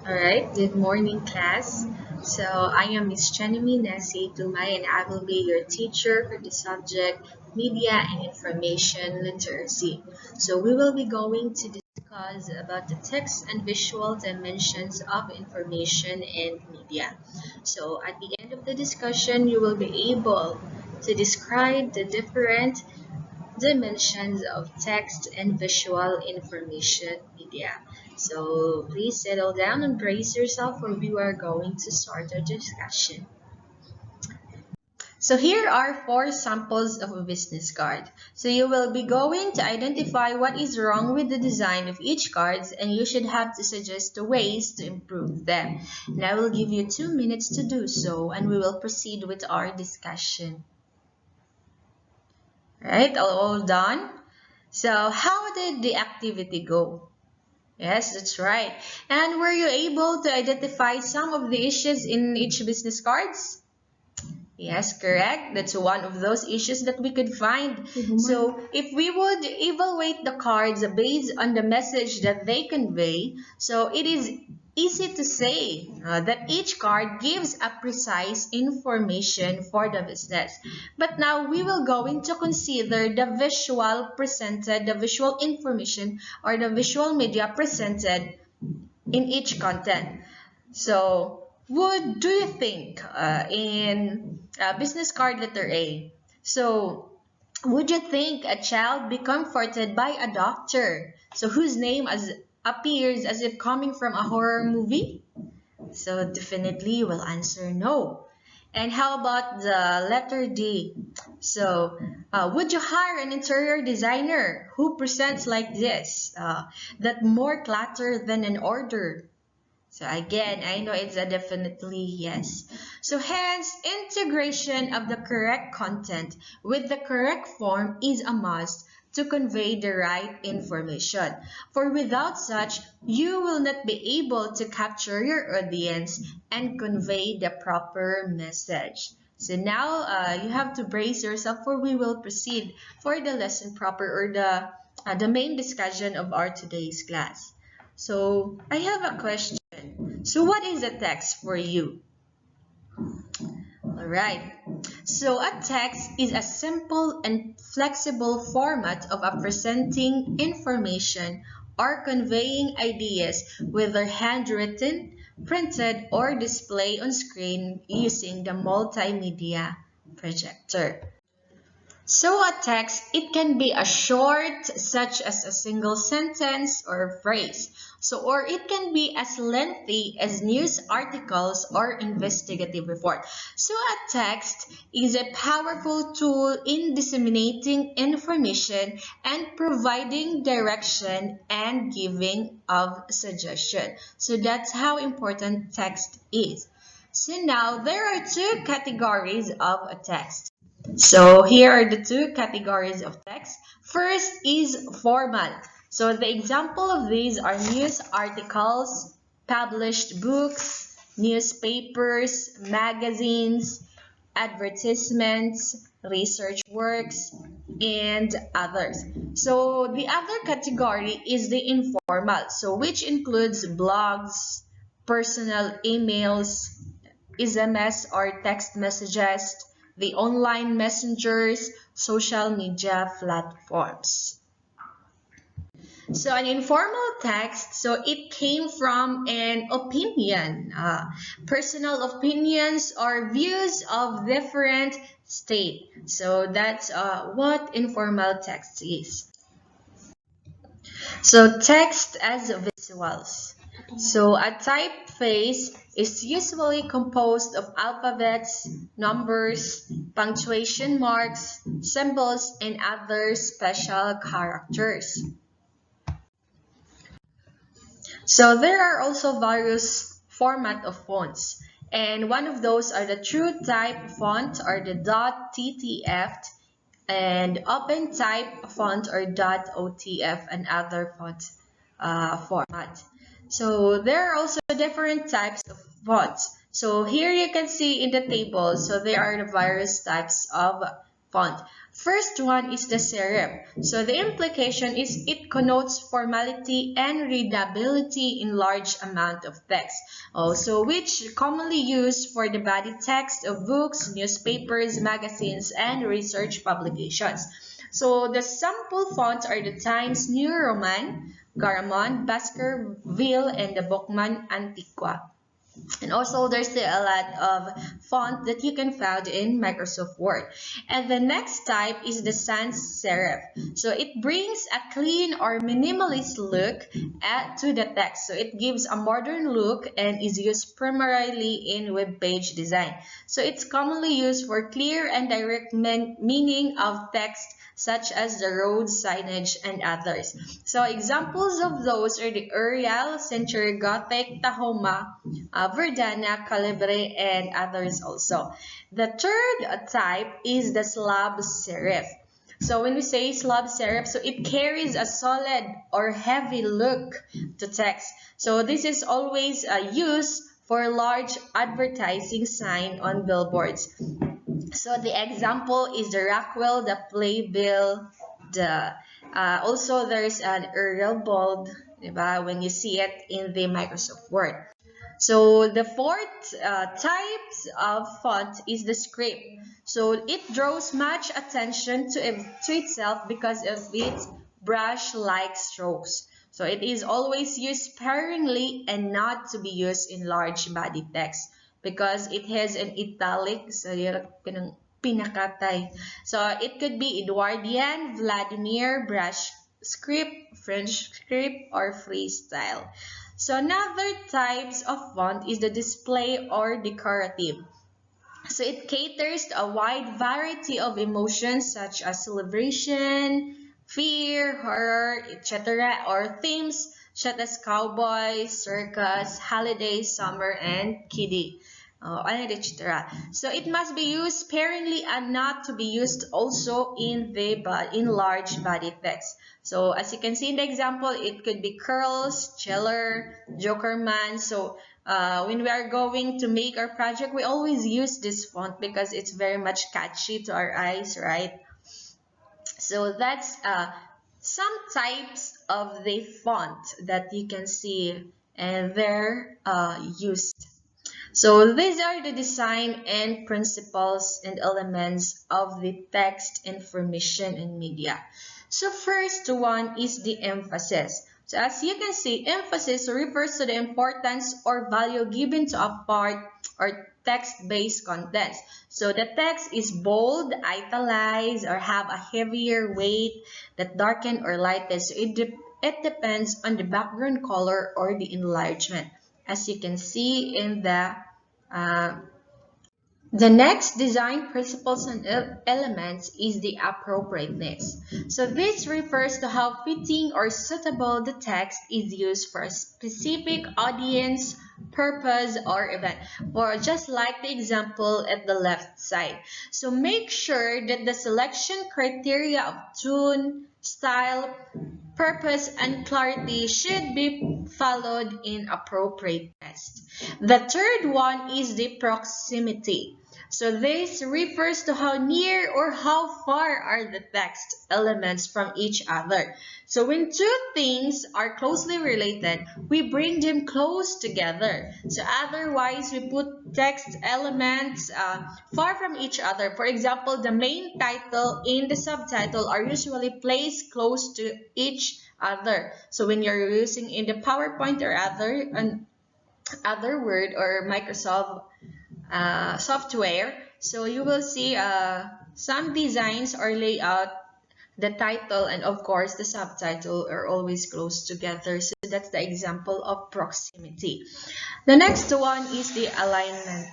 All right, good morning, class. So, I am Miss Chenemy Nesi Tumay, and I will be your teacher for the subject Media and Information Literacy. So, we will be going to discuss about the text and visual dimensions of information and media. So, at the end of the discussion, you will be able to describe the different dimensions of text and visual information media. So please settle down and brace yourself for we are going to start our discussion. So here are four samples of a business card. So you will be going to identify what is wrong with the design of each card and you should have to suggest the ways to improve them. And I will give you 2 minutes to do so and we will proceed with our discussion. Right, all done? So how did the activity go? Yes, that's right. And were you able to identify some of the issues in each business cards? Yes, correct. That's one of those issues that we could find. So if we would evaluate the cards based on the message that they convey, so it is easy to say that each card gives a precise information for the business. But now we will going to consider the visual information or the visual media presented in each content. So, what do you think in business card letter A? So, would you think a child be comforted by a doctor? So, whose name appears as if coming from a horror movie? So, definitely you will answer no. And how about the letter D? So, would you hire an interior designer who presents like this? That more clutter than an order? So again, I know it's a definitely yes. So hence, integration of the correct content with the correct form is a must to convey the right information. For without such, you will not be able to capture your audience and convey the proper message. So now you have to brace yourself for we will proceed for the lesson proper or the main discussion of our today's class. So I have a question. So what is a text for you? All right. So a text is a simple and flexible format of presenting information or conveying ideas, whether handwritten, printed, or displayed on screen using the multimedia projector. So a text, it can be a short, such as a single sentence or phrase. So, or it can be as lengthy as news articles or investigative report. So a text is a powerful tool in disseminating information and providing direction and giving of suggestion. So that's how important text is. So now there are two categories of a text. So here are the two categories of text. First is formal. So the example of these are news articles, published books, newspapers, magazines, advertisements, research works, and others. So the other category is the informal, so which includes blogs, personal emails, SMS or text messages, the online messengers, social media platforms. So an informal text, so it came from an opinion, personal opinions or views of different state. So that's what informal text is. So text as visuals. So a typeface is usually composed of alphabets, numbers, punctuation marks, symbols, and other special characters. So there are also various format of fonts. And one of those are the true type font or the .ttf and open type font or .otf and other font format. So there are also different types of fonts. So here you can see in the table, so there are the various types of font. First one is the serif. So the implication is it connotes formality and readability in large amount of text. Also, which commonly used for the body text of books, newspapers, magazines, and research publications. So the sample fonts are the Times New Roman, Garamond, Baskerville, and the Bookman Antiqua. And also there's still a lot of font that you can find in Microsoft Word. And the next type is the sans serif. So it brings a clean or minimalist look to the text. So it gives a modern look and is used primarily in web page design. So it's commonly used for clear and direct meaning of text such as the road signage and others. So examples of those are the Arial, Century Gothic, Tahoma, Verdana, Calibre, and others also. The third type is the slab serif. So when we say slab serif, so it carries a solid or heavy look to text. So this is always used for large advertising sign on billboards. So the example is the Rockwell, the Playbill, the also there's an Arial bold, diba, when you see it in the Microsoft Word. So the fourth types of font is the script. So it draws much attention to itself because of its brush-like strokes. So it is always used sparingly and not to be used in large body text because it has an italic, so yung pinakatay. So it could be Edwardian, Vladimir, brush script, French script, or freestyle. So another types of font is the display or decorative. So it caters to a wide variety of emotions such as celebration, fear, horror, etc. or themes such as cowboy, circus, holiday, summer, and kiddie. Etc. So it must be used sparingly and not to be used also in large body text. So as you can see in the example, it could be curls, chiller, jokerman. So when we are going to make our project, we always use this font because it's very much catchy to our eyes, right? So that's some types of the font that you can see and they're used. So these are the design and principles and elements of the text information and media. So first one is the emphasis. So as you can see, emphasis refers to the importance or value given to a part or text-based contents. So the text is bold, italicized, or have a heavier weight that darken or lighten. So it depends on the background color or the enlargement. As you can see in uh, the next design principles and elements is the appropriateness. So this refers to how fitting or suitable the text is used for a specific audience, purpose, or event. Or just like the example at the left side. So make sure that the selection criteria of tune, style, purpose, and clarity should be followed in appropriate text. The third one is the proximity. So this refers to how near or how far are the text elements from each other. So when two things are closely related, we bring them close together. So otherwise, we put text elements far from each other. For example, the main title and the subtitle are usually placed close to each other. So when you're using in the PowerPoint or other Word or Microsoft software, so you will see some designs or layout, the title and of course the subtitle are always close together. So that's the example of proximity. The next one is the alignment.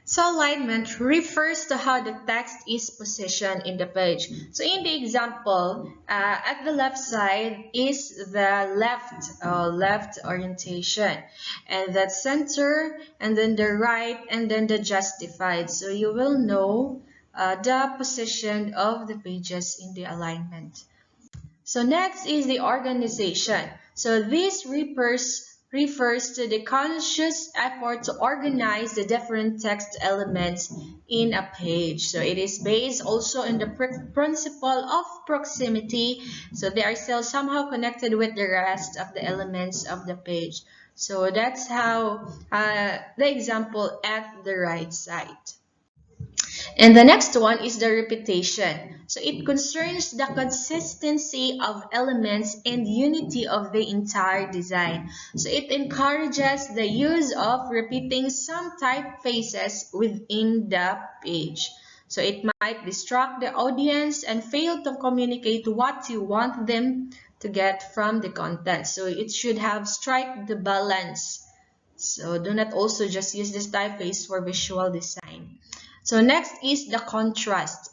So alignment refers to how the text is positioned in the page. So in the example, at the left side is the left orientation, and that's center, and then the right, and then the justified. So you will know the position of the pages in the alignment. So next is the organization. So this refers to the conscious effort to organize the different text elements in a page. So it is based also on the principle of proximity. So they are still somehow connected with the rest of the elements of the page. So that's how the example at the right side. And the next one is the repetition. So it concerns the consistency of elements and unity of the entire design. So it encourages the use of repeating some typefaces within the page. So it might distract the audience and fail to communicate what you want them to get from the content. So it should have strike the balance. So do not also just use this typeface for visual design. So next is the contrast.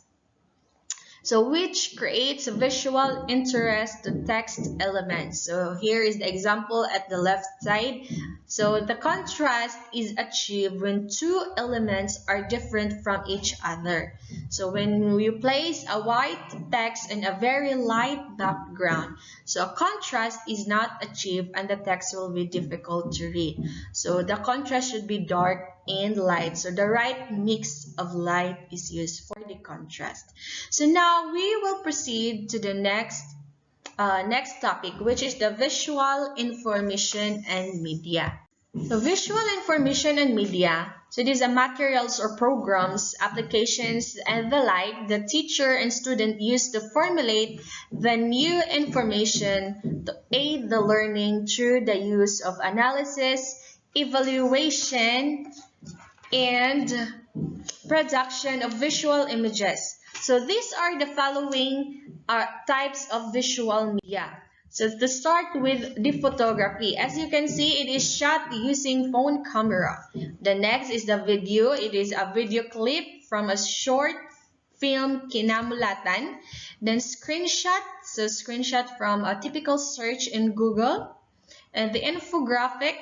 So which creates visual interest to text elements. So here is the example at the left side. So the contrast is achieved when two elements are different from each other. So when you place a white text in a very light background, so a contrast is not achieved and the text will be difficult to read. So the contrast should be dark and light. So the right mix of light is used for the contrast. So now we will proceed to the next topic, which is the visual information and media. So visual information and media, so these are materials or programs, applications, and the like the teacher and student use to formulate the new information to aid the learning through the use of analysis, evaluation, and production of visual images. So these are the following types of visual media. So to start with the photography, as you can see, it is shot using phone camera. The next is the video. It is a video clip from a short film kinamulatan. Then screenshot, so screenshot from a typical search in Google. And the infographic,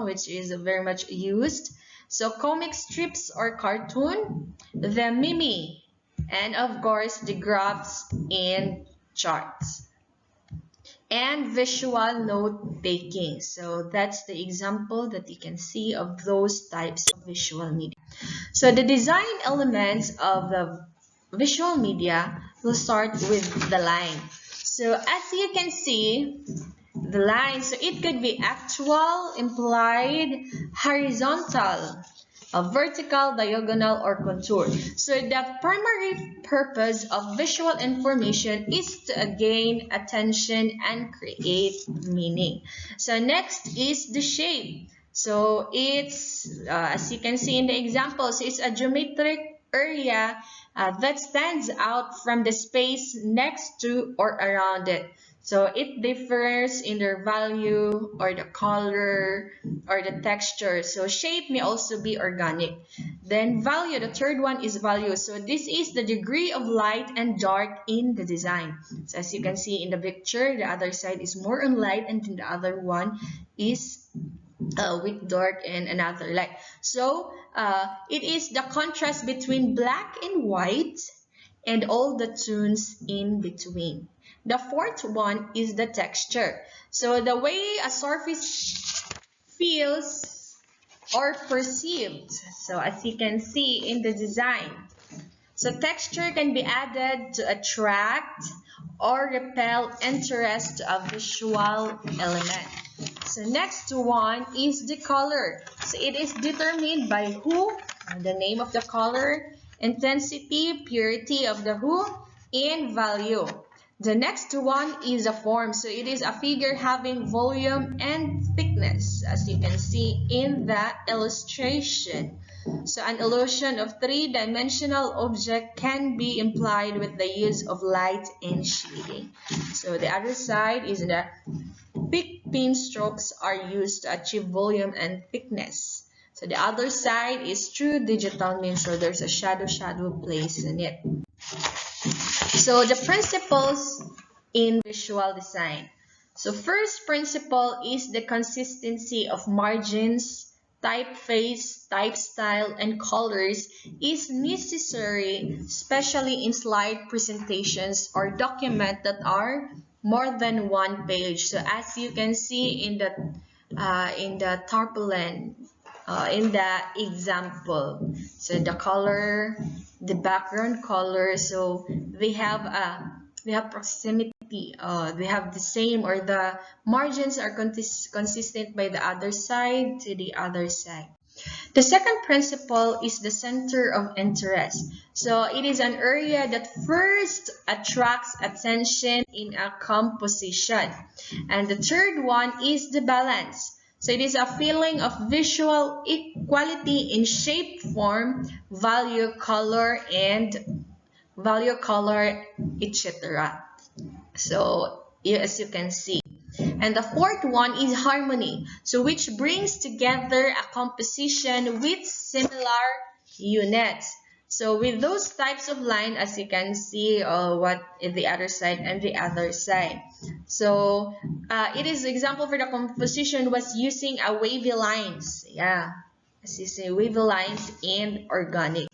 which is very much used. So comic strips or cartoon, the meme, and of course the graphs and charts. And visual note taking. So that's the example that you can see of those types of visual media. So the design elements of the visual media will start with the line. So as you can see, the line, so it could be actual, implied, horizontal, vertical, diagonal, or contour. So the primary purpose of visual information is to gain attention and create meaning. So next is the shape. So it's, as you can see in the examples, it's a geometric area that stands out from the space next to or around it. So it differs in their value or the color or the texture. So shape may also be organic. Then value, the third one is value. So this is the degree of light and dark in the design. So as you can see in the picture, the other side is more on light and then the other one is with dark and another light. So it is the contrast between black and white and all the tones in between. The fourth one is the texture. So the way a surface feels or perceived. So as you can see in the design. So texture can be added to attract or repel interest to a visual element. So next one is the color. So it is determined by hue, the name of the color, intensity, purity of the hue, and value. The next one is a form. So it is a figure having volume and thickness, as you can see in the illustration. So an illusion of three-dimensional object can be implied with the use of light and shading. So the other side is the big pin strokes are used to achieve volume and thickness. So the other side is true digital means, so there's a shadow placed in it. So the principles in visual design. So first principle is the consistency of margins, typeface, type style, and colors is necessary, especially in slide presentations or documents that are more than one page. So as you can see in the in the tarpaulin in the example. So the color, the background color, so they have proximity, they have the same, or the margins are consistent by the other side to the other side. The second principle is the center of interest. So it is an area that first attracts attention in a composition. And the third one is the balance. So it is a feeling of visual equality in shape, form, value, color, etc. So as you can see. And the fourth one is harmony, so which brings together a composition with similar units. So with those types of line, as you can see, what is the other side and the other side. So it is example for the composition was using a wavy lines. Yeah, as you say, wavy lines and organic.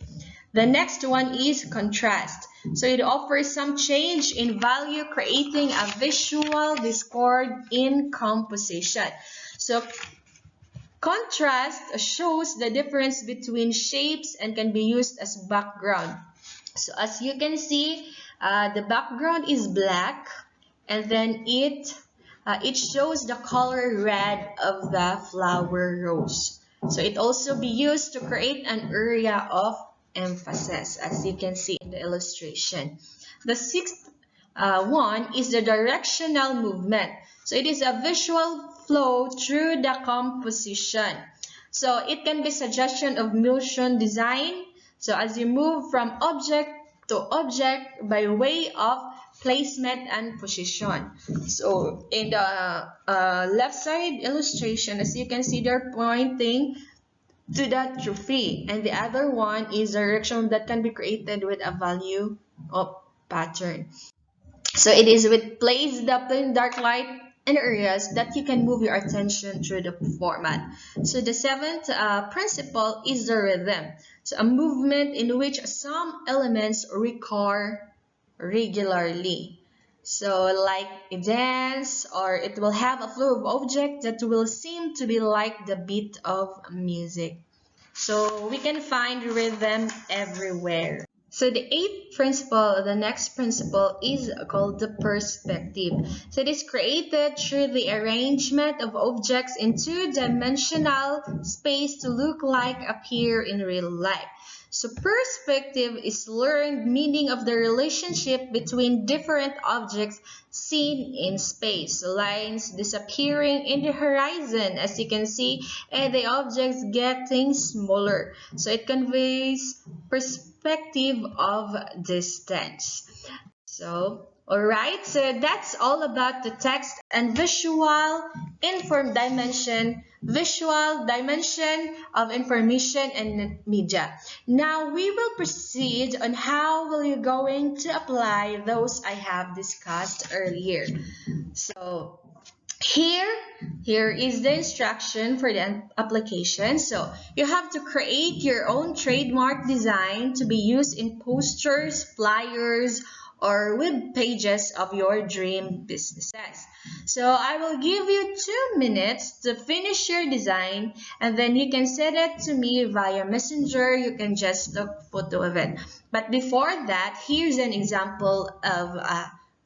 The next one is contrast. So it offers some change in value, creating a visual discord in composition. So contrast shows the difference between shapes and can be used as background. So as you can see, the background is black, and then it shows the color red of the flower rose. So it also be used to create an area of emphasis, as you can see in the illustration. The sixth one is the directional movement. So it is a visual flow through the composition. So it can be suggestion of motion design. So as you move from object to object by way of placement and position. So in the left side illustration, as you can see, they're pointing to that trophy, and the other one is direction that can be created with a value of pattern. So it is with place, depth, and dark light and areas that you can move your attention through the format. So the seventh principle is the rhythm. So a movement in which some elements recur regularly. So like a dance, or it will have a flow of objects that will seem to be like the beat of music. So we can find rhythm everywhere. So the eighth principle, the next principle, is called the perspective. So it is created through the arrangement of objects in two-dimensional space to look like appear in real life. So perspective is learned meaning of the relationship between different objects seen in space. So lines disappearing in the horizon, as you can see, and the objects getting smaller. So it conveys perspective of distance. So, alright, so that's all about the text and visual dimension of information and media. Now we will proceed on how will you going to apply those I have discussed earlier. So here is the instruction for the application. So you have to create your own trademark design to be used in posters, flyers, or web pages of your dream businesses. So I will give you 2 minutes to finish your design, and then you can send it to me via Messenger. You can just take a photo of it. But before that, here's an example of,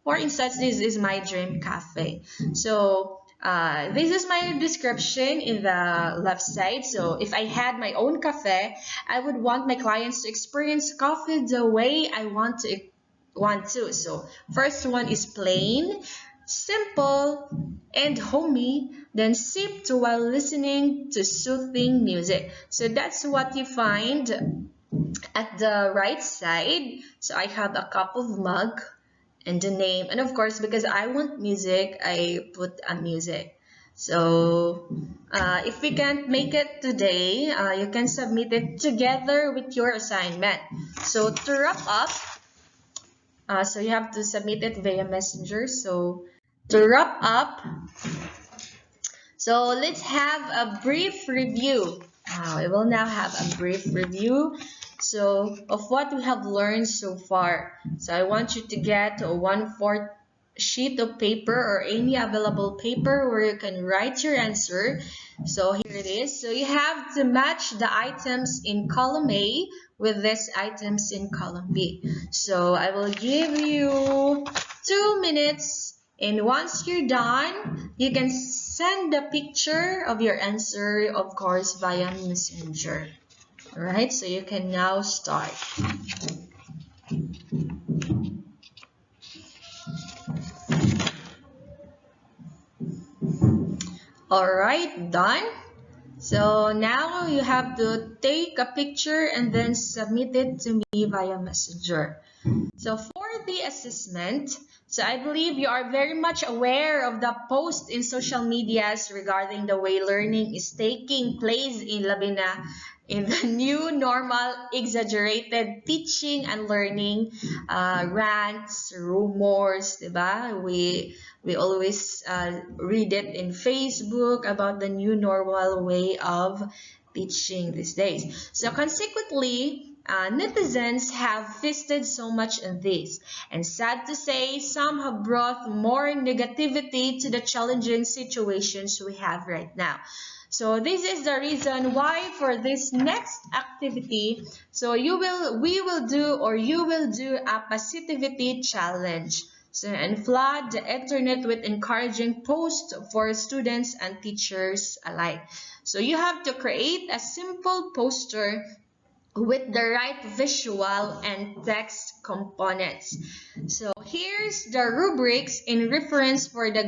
for instance, this is my dream cafe. So this is my description in the left side. So if I had my own cafe, I would want my clients to experience coffee the way I want to. So first one is plain, simple, and homey, then sipped while listening to soothing music. So that's what you find at the right side. So I have a cup of mug and the name, and of course, because I want music, I put a music. So if we can't make it today, you can submit it together with your assignment. So to wrap up, so you have to submit it via Messenger. So to wrap up, so let's have a brief review. We will now have a brief review of what we have learned so far. So I want you to get 1/4 sheet of paper or any available paper where you can write your answer. So here it is. So you have to match the items in column A with these items in column B. So I will give you 2 minutes, and once you're done, you can send a picture of your answer, of course, via Messenger. Alright, so you can now start. Alright, done. So now you have to take a picture and then submit it to me via Messenger. So for the assessment, so I believe you are very much aware of the post in social medias regarding the way learning is taking place in Labina, in the new normal, exaggerated teaching and learning, rants, rumors, diba? We always read it in Facebook about the new normal way of teaching these days. So consequently, netizens have feasted so much on this, and sad to say, some have brought more negativity to the challenging situations we have right now. So this is the reason why for this next activity, so you will do a positivity challenge. So, and flood the internet with encouraging posts for students and teachers alike. So you have to create a simple poster with the right visual and text components. So here's the rubrics in reference for the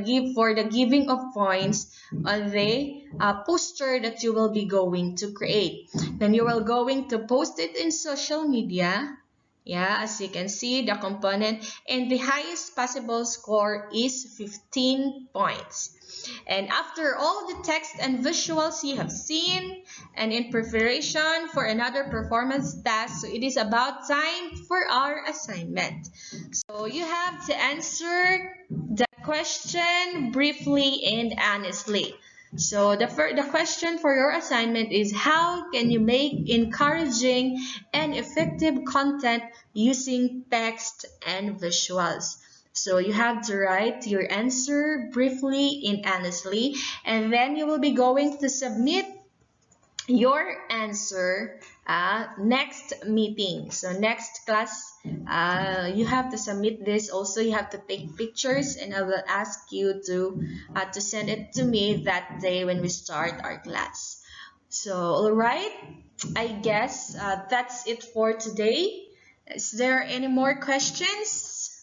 giving of points on the poster that you will be going to create. Then you will going to post it in social media. Yeah, as you can see, the component, and the highest possible score is 15 points. And after all the text and visuals you have seen, and in preparation for another performance task, so it is about time for our assignment. So you have to answer the question briefly and honestly. So the question for your assignment is, how can you make encouraging and effective content using text and visuals? So you have to write your answer briefly and honestly, and then you will be going to submit your answer next meeting. So next class, you have to submit this. Also, you have to take pictures, and I will ask you to send it to me that day when we start our class. So, all right, I guess that's it for today. Is there any more questions?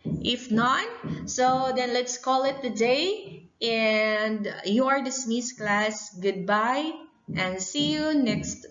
If not, so then let's call it the day, and you are dismissed, class. Goodbye and see you next